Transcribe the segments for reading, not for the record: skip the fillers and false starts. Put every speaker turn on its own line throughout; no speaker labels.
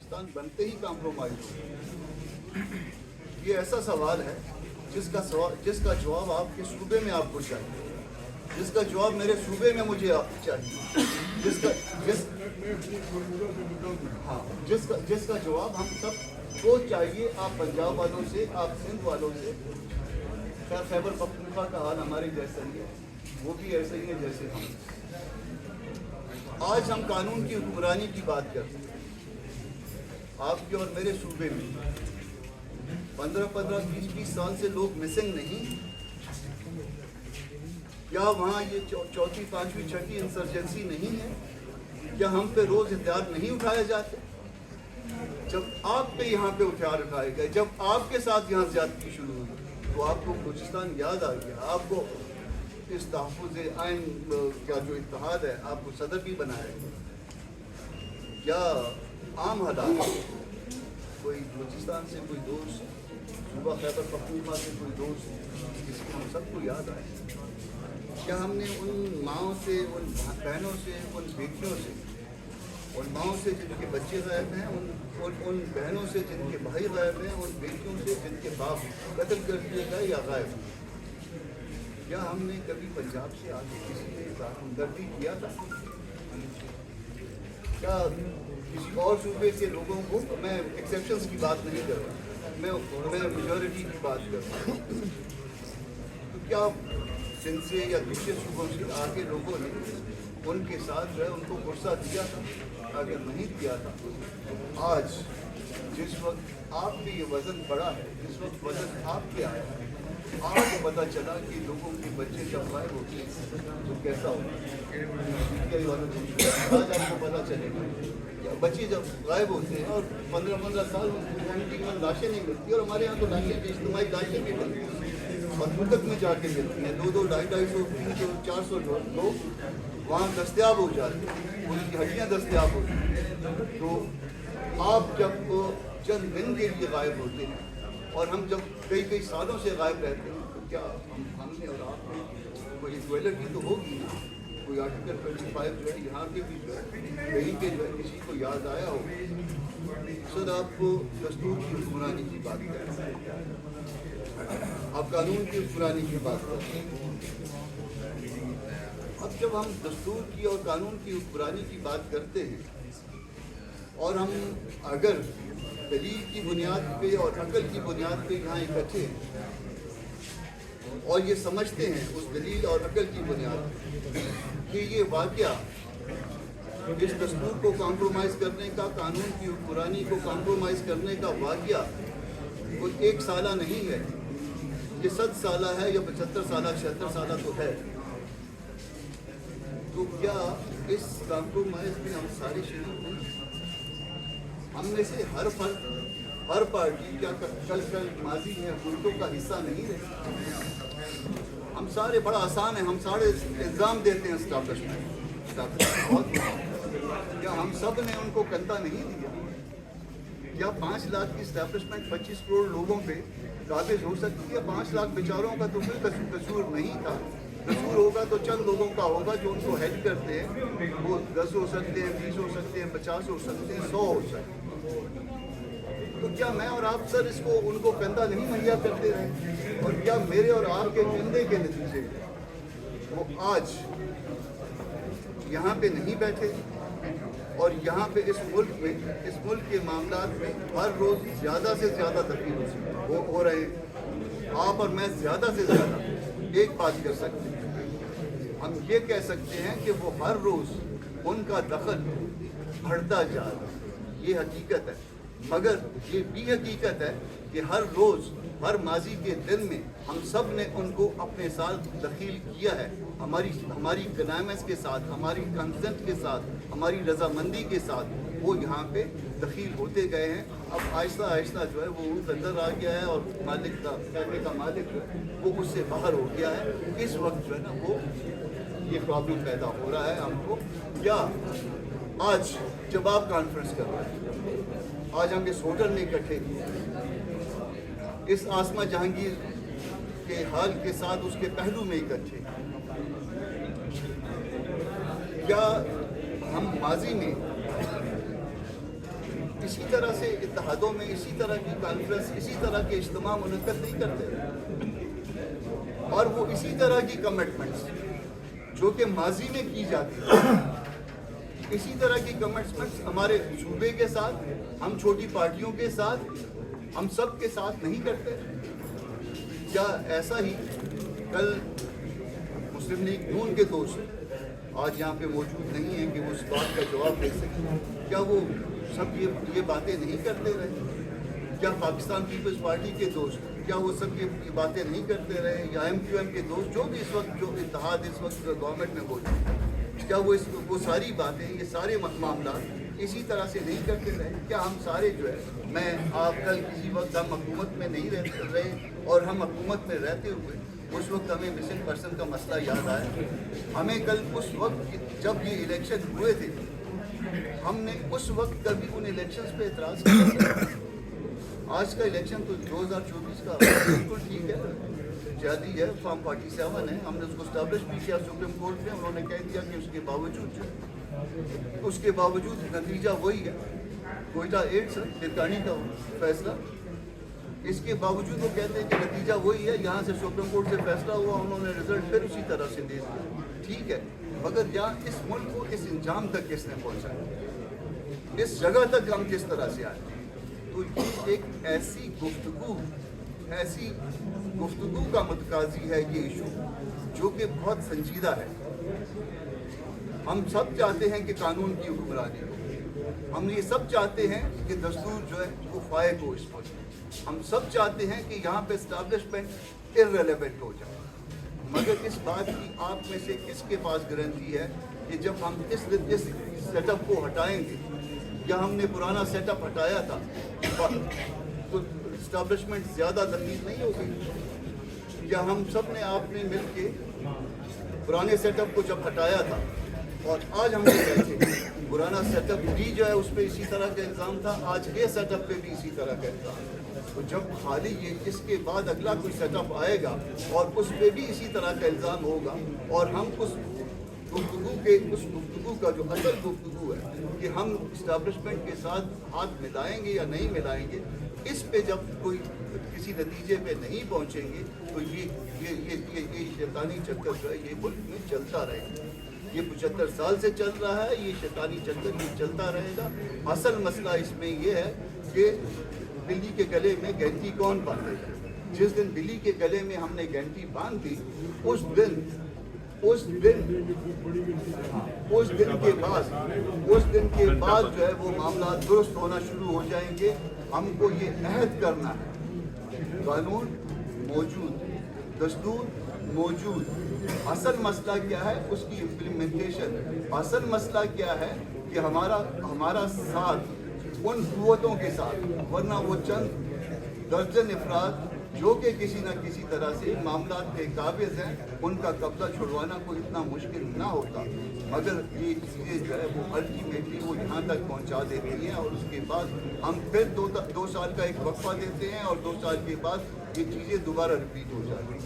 बलूचिस्तान बनते ही कॉम्प्रोमाइज हो। ये ऐसा सवाल है जिसका जवाब आपके सूबे में आपको चाहिए, जिसका जवाब मेरे सूबे में मुझे चाहिए, जिसका जवाब हम सब को चाहिए। आप पंजाब वालों से, आप सिंध वालों से, खैर खैबर पख्तूनख्वा का हाल हमारे जैसा ही है, वो भी ऐसे ही है जैसे हम। आज हम कानून की हुक्मरानी की बात करते हैं। आपके और मेरे सूबे में 15-15, 20-20 साल से लोग मिसिंग नहीं। क्या वहाँ ये चौथी, पांचवी, छठी इंसर्जेंसी नहीं है? क्या हम पे रोज हथियार नहीं उठाए जाते? जब आप पे यहाँ पे हथियार उठाए गए, जब आपके साथ यहाँ ज्यादती शुरू हुई, तो आपको बलूचिस्तान याद आ गया। आपको इस तहफ़्फ़ुज़ आइन का जो इत्तेहाद है, आपको सदर भी बनाया गया। क्या आम हालात कोई बलूचिस्तान से कोई दोस्त, सूबा खैबर पख्तूनख्वा से कोई दोस्त, जिसको हम सबको याद आए? क्या हमने उन माँओं से, उन बहनों से, उन बेटियों से, उन माँओं से जिनके बच्चे गायब हैं, उन बहनों से जिनके भाई गायब हैं, उन बेटियों से जिनके बाप कत्ल कर दिए गए या गायब हैं, क्या हमने कभी पंजाब से आके किसी ने हमदर्दी किया था? क्या किसी और सूबे के लोगों को, मैं एक्सेप्शंस की बात नहीं कर रहा, मैं मेजॉरिटी की बात कर रहा हूँ, तो क्या सिंध से या दूसरे सूबों से आके लोगों ने उनके साथ जो है उनको गुस्सा दिया था? अगर नहीं दिया था, तो आज जिस वक्त आप पे ये वज़न बढ़ा है, जिस वक्त वज़न आप पे आया है, आपको पता चला कि लोगों के बच्चे जब गायब होते हैं तो कैसा होगा। आज आपको पता चलेगा बच्चे जब गायब होते हैं और 15-15 साल उनकी लाशें नहीं मिलती, और हमारे यहाँ तो लाशें भी, इज्तिमाई लाशें भी मिलती हैं और मुल्क में जाके मिलती हैं। 200, 250, 300, 400 लोग वहाँ दस्तयाब हो जाते हैं, उनकी हड्डियाँ दस्तयाब होती हैं। तो आप जब चंद दिन के लिए गायब होते हैं और हम जब कई सालों से गायब रहते हैं, तो क्या हमने और आपने कोई इक्वलिटी तो होगी ना? कोई आर्टिकल 25 जो है यहाँ पे भी जो है कहीं पे जो है किसी को याद आया हो? सर, आपको दस्तूर की हुक्मरानी की बात करते हैं, आप कानून की हुक्मरानी की बात करते हैं। अब जब हम दस्तूर की और कानून की हुक्मरानी की बात करते हैं और हम अगर दलील की बुनियाद पे और अकल की बुनियाद पे यहाँ इकट्ठे और ये समझते हैं उस दलील और अकल की बुनियाद पे कि ये वाक़या इस दस्तूर को कॉम्प्रोमाइज़ करने का, कानून की हुक्मरानी को कॉम्प्रोमाइज़ करने का वाक़या कोई 1 साला नहीं है, ये 70 साला है या 75 साला, 76 साला तो है। तो क्या इस कॉम्प्रोमाइज़ में हम सारे शरीक हैं? हम में से हर पार्टी क्या कल माजी है मुल्कों का हिस्सा नहीं रहे? हम सारे, बड़ा आसान है, हम सारे इल्ज़ाम देते हैं एस्टैब्लिशमेंट। क्या हम सब ने उनको कंधा नहीं दिया? क्या 5 लाख की एस्टैब्लिशमेंट 25 करोड़ लोगों पे काबिज हो सकती है? 5 लाख बेचारों का तो कोई कसूर नहीं था। कसूर होगा तो चंद लोगों का होगा जो उनको हेल्प करते हैं। वो 10 हो सकते हैं, 20 हो सकते हैं, 50 हो सकते हैं, 100 हो सकते हैं। तो क्या मैं और आप सर इसको उनको कंधा नहीं मुहैया करते रहे? और क्या मेरे और आपके कंधे के नतीजे वो आज यहाँ पे नहीं बैठे और यहाँ पे इस मुल्क के मामलात में हर रोज़ ज़्यादा से ज़्यादा दखल हो रहे हैं? आप और मैं ज़्यादा से ज़्यादा एक बात कर सकते हैं, हम ये कह सकते हैं कि वो हर रोज़ उनका दखल बढ़ता जा रहा है, ये हकीकत है। मगर ये भी हकीकत है कि हर रोज़, हर माजी के दिन में हम सब ने उनको अपने साथ दखील किया है, हमारी कनामस के साथ, हमारी कंसेंट के साथ, हमारी रजामंदी के साथ वो यहाँ पे दखील होते गए हैं। अब आहिस्ता आहिस्ता जो है वो अंदर आ गया है और मालिक का, कहने का मालिक जो है वो उससे बाहर हो गया है। इस वक्त जो है ना वो ये प्रॉब्लम पैदा हो रहा है हमको। या आज जब आप कॉन्फ्रेंस कर रहे हैं, आज हम इस होटल में इकट्ठे थे, इस आसमा जहांगीर के हाल के साथ उसके पहलू में इकट्ठे, क्या हम माजी में इसी तरह से इत्तेहादों में इसी तरह की कॉन्फ्रेंस, इसी तरह के इज्तिमा मुनक्कद नहीं करते, और वो इसी तरह की कमिटमेंट्स जो कि माजी में की जाती है, इसी तरह की कमिटमेंट्स हमारे सूबे के साथ, हम छोटी पार्टियों के साथ, हम सब के साथ नहीं करते। क्या ऐसा ही कल मुस्लिम लीग नून के दोस्त आज यहाँ पे मौजूद नहीं हैं कि वो उस बात का जवाब दे सकें, क्या वो सब ये बातें नहीं करते रहे? क्या पाकिस्तान पीपल्स पार्टी के दोस्त क्या वो सब ये बातें नहीं करते रहे? या MQM के दोस्त जो भी इस वक्त जो इत्तेहाद इस वक्त गवर्नमेंट में मौजूद, क्या वो सारी बातें, ये सारे मामला इसी तरह से नहीं करते रहे? क्या हम सारे जो है, मैं आप कल किसी वक्त हम हुकूमत में नहीं रहे और हम हुकूमत में रहते हुए उस वक्त हमें मिसिंग पर्सन का मसला याद आया। हमें कल उस वक्त जब ये इलेक्शन हुए थे, हमने उस वक्त कभी उन इलेक्शंस पे एतराज़ किया? आज का इलेक्शन तो 2024 का बिल्कुल ठीक है, जाती है, फॉर्म 47 है, हमने उसको स्टैब्लिश भी किया सुप्रीम कोर्ट में, उन्होंने कह दिया कि उसके बावजूद नतीजा वही है, कोयटा 8 सर तिरकानी का फैसला, इसके बावजूद वो कहते हैं कि नतीजा वही है, यहाँ से सुप्रीम कोर्ट से फैसला हुआ, उन्होंने रिजल्ट फिर उसी तरह से दे दिया, ठीक है, मगर यहाँ इस मुल्क को इस इंजाम तक किसने पहुँचाया, इस जगह तक हम किस तरह से आए? तो ये एक ऐसी गुफ्तगू का मुतकाजी है ये इशू, जो कि बहुत संजीदा है। हम सब चाहते हैं कि कानून की हुक्मरानी हो, हम ये सब चाहते हैं कि दस्तूर जो है वो फायक हो इस पर, हम सब चाहते हैं कि यहाँ पे एस्टैब्लिशमेंट इररेलेवेंट हो जाए, मगर इस बात की आप में से किसके पास गारंटी है कि जब हम इस सेटअप को हटाएंगे, या हमने पुराना सेटअप हटाया था तो एस्टैब्लिशमेंट ज़्यादा दलील नहीं हो गई? या हम सब ने आपने मिल के पुराने सेटअप को जब हटाया था और आज हम बैठे, पुराना सेटअप भी जो है उस पर इसी तरह का इल्ज़ाम था, आज ये सेटअप पे भी इसी तरह का इल्ज़ाम, तो जब खाली ये इसके बाद अगला कोई सेटअप आएगा और उस पर भी इसी तरह का इल्ज़ाम होगा, और हम उस गुफ्तगू का जो असल गुफ्तगू है कि हम इस्टेब्लिशमेंट के साथ हाथ मिलाएंगे या नहीं मिलाएंगे, इस पे जब कोई किसी नतीजे पे नहीं पहुंचेंगे तो ये शैतानी चक्कर जो है ये मुल्क में चलता रहेगा। ये 75 साल से चल रहा है, ये शैतानी चक्कर ये चलता रहेगा। असल मसला इसमें ये है कि बिल्ली के गले में घंटी कौन बांधेगा? जिस दिन बिल्ली के गले में हमने घंटी बांध दी, उस दिन के बाद जो है वो मामला दुरुस्त होना शुरू हो जाएंगे। हमको ये अहद करना है, कानून मौजूद, दस्तूर मौजूद, असल मसला क्या है उसकी इम्प्लीमेंटेशन, असल मसला क्या है कि हमारा साथ उन कुव्वतों के साथ, वरना वो चंद दर्जन अफराद जो कि किसी न किसी तरह से मामला पे काबिज हैं, उनका कब्जा छुड़वाना कोई इतना मुश्किल ना होता, मगर ये चीज़ें जो है वो अल्टीमेटली वो यहाँ तक पहुँचा देती हैं, और उसके बाद हम फिर दो साल का एक वक्फा देते हैं और 2 साल के बाद ये चीज़ें दोबारा रिपीट हो जाती हैं।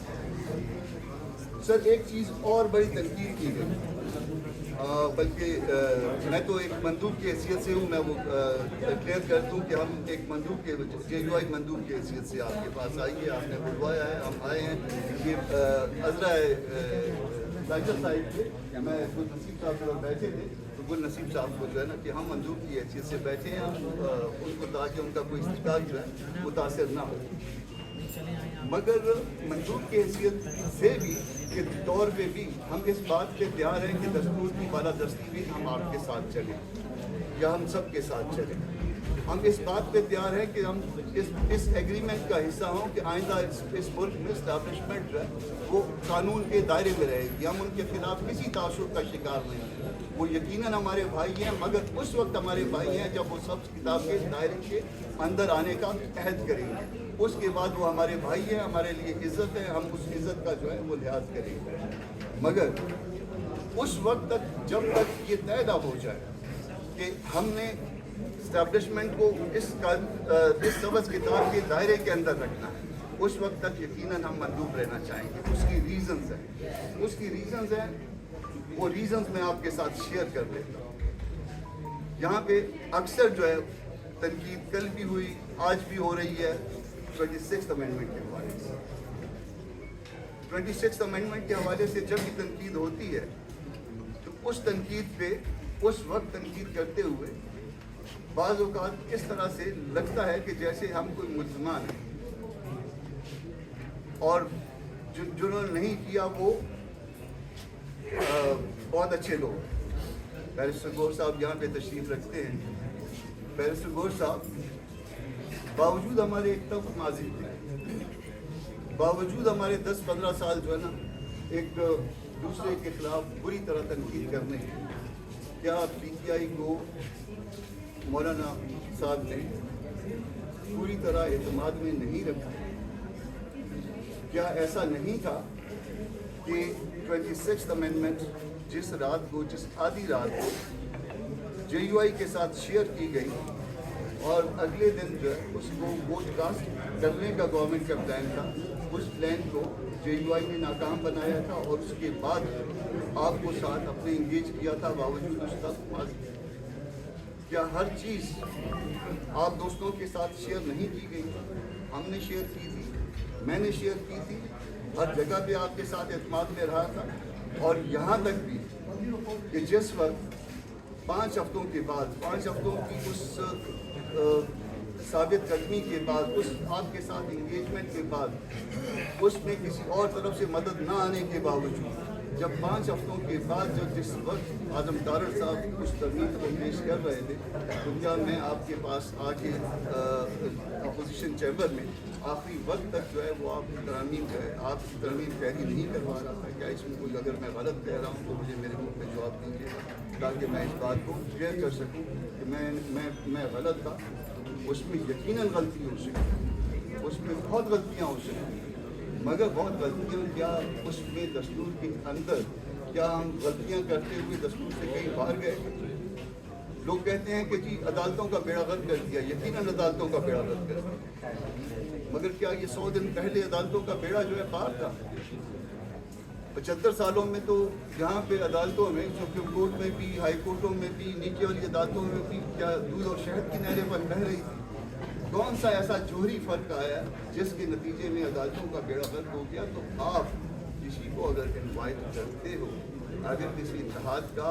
सर एक चीज़ और बड़ी तनकीद की गई, बल्कि मैं तो एक मंदूब की हैसियत से हूँ, मैं वो क्लियर कर दूँ कि हम एक मंदूब के JUI मंदूब की हैसियत से आपके पास आइए, आपने बुलवाया है, हम आए हैं। ये अजरा राइटर साहिब थे, मैं गुल नसीब साहब जो बैठे थे, तो गुल नसीब साहब को जो है ना कि हम मंदूब की हैसियत से बैठे हैं, उनको ताकि उनका कोई इस्तेकाल जो है मुतासर ना हो, मगर मंदूब की हैसियत से भी के तौर पे भी हम इस बात पे तैयार हैं कि दस्तूर की बालादस्ती भी हम आपके साथ चलें या हम सब के साथ चलें। हम इस बात पे तैयार हैं कि हम इस एग्रीमेंट का हिस्सा हों कि आइंदा इस मुल्क में एस्टैब्लिशमेंट जो है वो कानून के दायरे में रहेगी, हम उनके खिलाफ किसी तासुब का शिकार नहीं हैं। वो यकीनन हमारे भाई हैं, मगर उस वक्त हमारे भाई हैं जब वो सब किताब के दायरे के अंदर आने का अहद करेंगे, उसके बाद वो हमारे भाई हैं, हमारे लिए इज़्ज़त है, हम उस इज़्ज़त का जो है वो लिहाज करेंगे। मगर उस वक्त तक जब तक ये तय ना हो जाए कि हमने इस्टेब्लिशमेंट को इस सबज़ किताब के दायरे के अंदर रखना है, उस वक्त तक यकीनन हम मंदूब रहना चाहेंगे। उसकी रीज़न्स हैं, वो रीज़न्स मैं आपके साथ शेयर कर लेता हूँ। यहाँ पे अक्सर जो है तनकीद कल भी हुई, आज भी हो रही है 26 अमेंडमेंट के हवाले से। 26 अमेंडमेंट के हवाले से जब भी तनकीद होती है तो उस तनकीद पे उस वक्त तनकीद करते हुए बाज़ औक़ात इस तरह से लगता है कि जैसे हम कोई मुल्ज़मान हैं और जिन्होंने नहीं किया वो बहुत अच्छे लोग। बैरिस्टर गौर साहब यहाँ पे तशरीफ़ रखते हैं। बैरिस्टर गौर साहब बावजूद हमारे एक तब माजी थे, बावजूद हमारे 10-15 साल जो है ना एक दूसरे के खिलाफ बुरी तरह तनकीद करने के, क्या PTI को मौलाना साहब ने पूरी तरह एतमाद में नहीं रखा? क्या ऐसा नहीं था कि 26 अमेंडमेंट जिस रात को, जिस आधी रात को JUI के साथ शेयर की गई और अगले दिन जो है उसको ब्रॉडकास्ट करने का गवर्नमेंट का प्लान था, उस प्लान को JUI ने नाकाम बनाया था और उसके बाद आपको साथ अपने इंगेज किया था बावजूद उसका क्या हर चीज़ आप दोस्तों के साथ शेयर नहीं की गई? हमने शेयर की थी, मैंने शेयर की थी, हर जगह पे आपके साथ एतमाद में रहा था। और यहाँ तक भी कि जिस वक्त 5 हफ्तों के बाद, 5 हफ्तों की उस साबित कदमी के बाद, उस आपके साथ इंगेजमेंट के बाद, उसमें किसी और तरफ से मदद ना आने के बावजूद, जब 5 हफ्तों के बाद जब जिस वक्त आजम तारड़ साहब उस तरमीम को पेश कर रहे थे, तो क्या मैं आपके पास आके अपोजिशन चैम्बर में आखिरी वक्त तक जो है वो आप तरमीम तहरीर नहीं करवा रहा था? क्या इसमें कोई, अगर मैं गलत कह रहा हूँ तो मुझे मेरे मुँह पे जवाब दीजिए ताकि मैं इस बात को क्लियर कर सकूँ कि मैं गलत था। उसमें यकीनन गलती हो सकती, उसमें बहुत गलतियाँ हो सकती, मगर बहुत गलतियाँ क्या उसमें दस्तूर के अंदर, क्या हम गलतियाँ करते हुए दस्तूर से कहीं बाहर गए? लोग कहते हैं कि जी अदालतों का बेड़ा गर्क कर दिया, यकीनन अदालतों का बेड़ा गर्क कर दिया, मगर क्या ये 100 दिन पहले अदालतों का बेड़ा जो है पार था? 75 सालों में तो यहाँ पे अदालतों में, सुप्रीम कोर्ट में भी, हाई कोर्टों में भी, नीचे वाली अदालतों में भी क्या दूध और शहद की नहरें पर बह रही थी? कौन सा ऐसा जोहरी फर्क आया जिसके नतीजे में अदालतों का बेड़ा गर्क हो गया? तो आप किसी को अगर इन्वाइट करते हो, अगर किसी इत्तेहाद का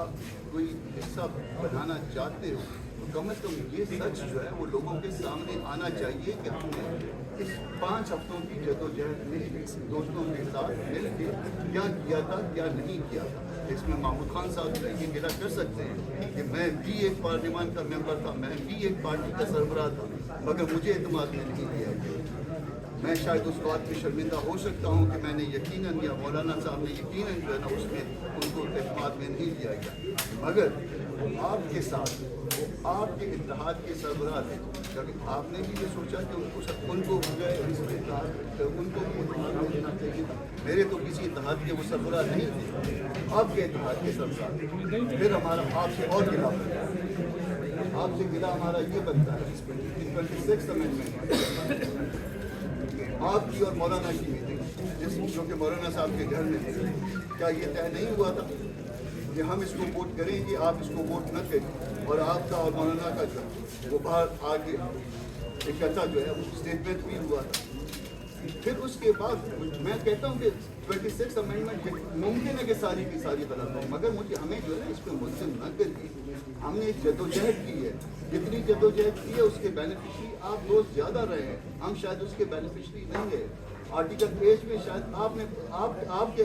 कोई हिस्सा बनाना चाहते हो, तो कम से कम ये सच जो है वो लोगों के सामने आना चाहिए कि हमने इस 5 हफ्तों की जदोजहद में दोस्तों के साथ मिल के क्या किया था, क्या नहीं किया था। इसमें महमूद खान साहब ये गिला कर सकते हैं कि मैं भी एक पार्लियामान का मेंबर था, मैं भी एक पार्टी का सरबराह था, मगर मुझे एतमाद में नहीं किया गया। मैं शायद उस बात में शर्मिंदा हो सकता हूँ कि मैंने यकीनन, या मौलाना साहब ने यकीनन जो है ना उसमें उनको एतमाद में नहीं लिया गया, मगर आपके साथ वो आपके इत्तेहाद के सरबराह थे। कभी आपने भी ये सोचा कि उनको जो है उनको इत्तेहाद देना चाहिए था? मेरे तो किसी इत्तेहाद के वो सरबराह नहीं थे, आपके इत्तेहाद के सरबराह। फिर हमारा आपसे और गिला बनता है, आपसे गिला हमारा ये बनता है 26 अमेंडमेंट आपकी और मौलाना की मीटिंग, जो कि मौलाना साहब के घर में थी, क्या ये तय नहीं हुआ था कि हम इसको वोट करेंगे, आप इसको वोट न करें? और आपका और मौलाना का जो वो बाहर आके इकट्ठा जो है वो स्टेटमेंट भी हुआ था। फिर उसके बाद मैं कहता हूँ कि 26 अमेंडमेंट मुमकिन है कि सारी की सारी गलत हो, मगर मुझे हमें जो है ना इस पर मुलजिम न करिए। हमने एक जदोजहद की है, जितनी जदोजहद की है उसके बेनिफिशरी आप रोज ज़्यादा रहे हैं, हम शायद उसके बेनिफिशरी नहीं है। आर्टिकल 8 में शायद आपके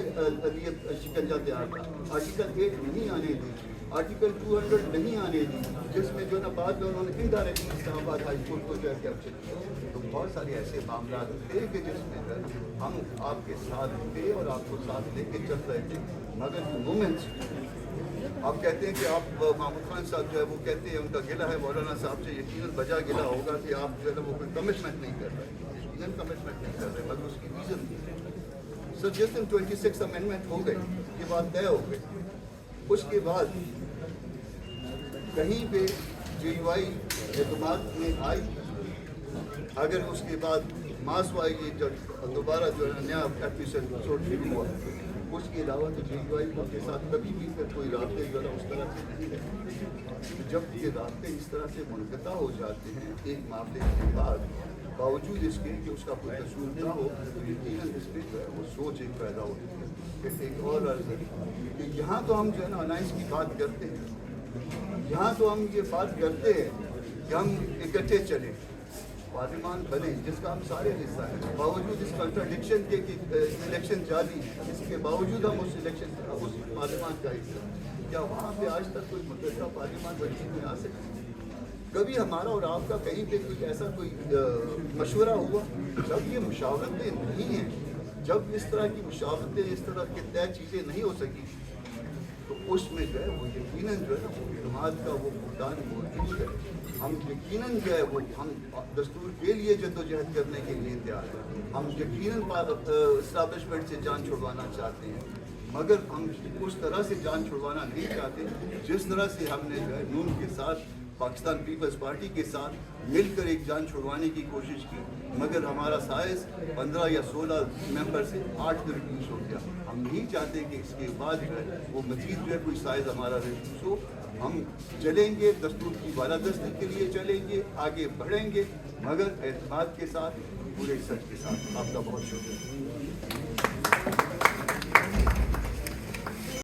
लिए शिकंजा तैयार था, आर्टिकल 8 नहीं आने दी, आर्टिकल 200 नहीं आने दी, जिसमें जो ना बाद में उन्होंने इनडायरेक्टली इस्लामाबाद हाई कोर्ट को जो है कैप्चर किया। तो बहुत सारे ऐसे मामला थे कि जिसमें हम आपके साथ थे और आपको साथ लेके चल रहे थे, मगर मोमेंट्स आप कहते हैं कि आप महमूद खान साहब जो है वो कहते हैं उनका गिला है मौलाना साहब से, यकीनन बजा गिला होगा कि आप जो है ना वो कोई कमिटमेंट नहीं कर रहे, यकीनन कमिटमेंट नहीं कर रहे, मगर उसकी रीज़न थी। सर जिस दिन 26 अमेंडमेंट हो गई, ये बात तय हो गई, उसके बाद कहीं पे JUI एतमाद में आई, अगर उसके बाद मासवाई जो दोबारा जो है नया एपिसोड शुरू हुआ, اس کے علاوہ تو JUI کے ساتھ کبھی بھی کوئی رابطے جو ہے اس طرح سے نہیں رہتے. جب یہ رابطے اس طرح سے منقطع ہو جاتے ہیں ایک معاملے کے بعد، باوجود اس کے کہ اس کا کوئی قصور نہ ہو، تو یقیناً اس میں جو ہے وہ سوچ ایک پیدا ہوتی ہے. ایک اور عرض ہے کہ یہاں تو ہم جو ہے نا الائنس کی بات کرتے ہیں، یہاں تو ہم یہ بات کرتے ہیں کہ ہم اکٹھے چلیں، پارلیمان بنے جس کا ہم سارے حصہ ہیں، باوجود اس کنٹراڈکشن کے کہ الیکشن جاری ہے، اس کے باوجود ہم اس پارلیمان کا حصہ ہیں. کیا وہاں پہ آج تک کوئی متحدہ پارلیمان بننے میں آ سکتی؟ کبھی ہمارا اور آپ کا کہیں پہ کوئی ایسا کوئی مشورہ ہوا؟ جب یہ مشاورتیں نہیں ہیں، جب اس طرح کی مشاورتیں، اس طرح کے طے چیزیں نہیں ہو سکی، تو اس میں جو ہے وہ یقیناً جو ہے نا وہ اعتماد کا وہ فقدان موجود ہے. ہم یقیناً جو ہے وہ ہم دستور کے لیے جدوجہد کرنے کے لیے تیار ہیں، ہم یقیناً اسٹیبلشمنٹ سے جان چھڑوانا چاہتے ہیں، مگر ہم اس طرح سے جان چھڑوانا نہیں چاہتے جس طرح سے ہم نے جو ہے نون کے ساتھ، پاکستان پیپلز پارٹی کے ساتھ مل کر ایک جان چھڑوانے کی کوشش کی، مگر ہمارا سائز 15 یا 16 ممبر سے 8 میں ریڈیوس ہو گیا. ہم نہیں چاہتے کہ اس کے بعد جو ہے وہ مزید جو ہے کوئی سائز ہمارا ریڈیوس ہو. ہم چلیں گے، دستور کی بالادستی کے لیے چلیں گے، آگے بڑھیں گے، مگر اعتماد کے ساتھ، پورے سچ کے ساتھ. آپ کا بہت شکریہ.